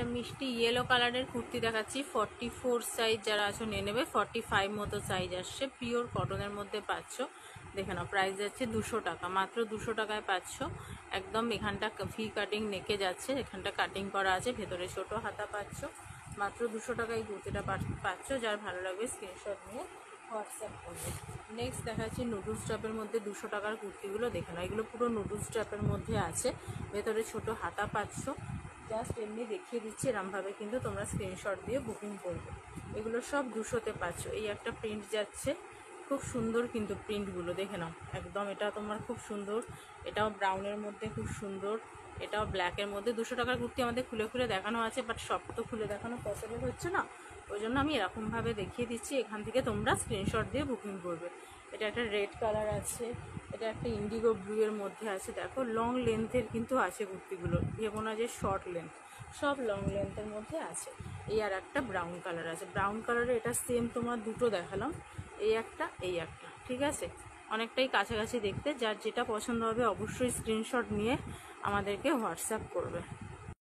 একটা মিষ্টি ইয়েলো কালারের কুর্তি দেখাচ্ছি। 44 সাইজ যারা আছো নিয়ে নেবে। 45 মতো সাইজ আসছে, পিওর কটনের মধ্যে পাচ্ছ। দেখে নাও, প্রাইস যাচ্ছে 200 টাকা, মাত্র 200 টাকায় পাচ্ছ। একদম এখানটা ভি কাটিং নেকে যাচ্ছে, এখানটা কাটিং করা আছে, ভেতরে ছোট হাতা পাচ্ছ। মাত্র 200 টাকায় এই কুর্তিটা পাচ্ছ। যার ভালো লাগবে স্ক্রিনশট নিয়ে হোয়াটসঅ্যাপ করবে। নেক্সট দেখাচ্ছি নুডলস টপের মধ্যে 200 টাকার কুর্তিগুলো। দেখে নাও, এগুলো পুরো নুডলস টপের মধ্যে আছে, ভেতরে ছোট হাতা পাচ্ছ। জাস্ট এমনি দেখিয়ে দিচ্ছি, এরমভাবে কিন্তু তোমরা স্ক্রিনশট দিয়ে বুকিং করবে। এগুলো সব 200-তে পাচ্ছ। এই একটা প্রিন্ট যাচ্ছে, খুব সুন্দর কিন্তু প্রিন্টগুলো দেখে নাও একদম। এটা তোমার খুব সুন্দর, এটাও ব্রাউনের মধ্যে খুব সুন্দর, এটাও ব্ল্যাকের মধ্যে। 200 টাকার কুর্তি আমাদের খুলে খুলে দেখানো আছে, বাট সব তো খুলে দেখানো পসিবল হচ্ছে না, ওই জন্য আমি এরকমভাবে দেখিয়ে দিচ্ছি। এখান থেকে তোমরা স্ক্রিনশট দিয়ে বুকিং করবে। এটা একটা রেড কালার আছে, এটা একটা ইন্ডিগো ব্লু এর মধ্যে আছে। দেখো লং লেন্থের কিন্তু আছে কুর্তিগুলো, ভেবো না যে শর্ট লেন্থ, সব লং লেন্থের মধ্যে আছে। এই আর একটা ব্রাউন কালার আছে, ব্রাউন কালারে এটা সেম তোমার দুটো দেখালাম, এই একটা এই একটা, ঠিক আছে, অনেকটাই কাছাকাছি দেখতে। যার যেটা পছন্দ হবে অবশ্যই স্ক্রিনশট নিয়ে আমাদেরকে হোয়াটসঅ্যাপ করবে।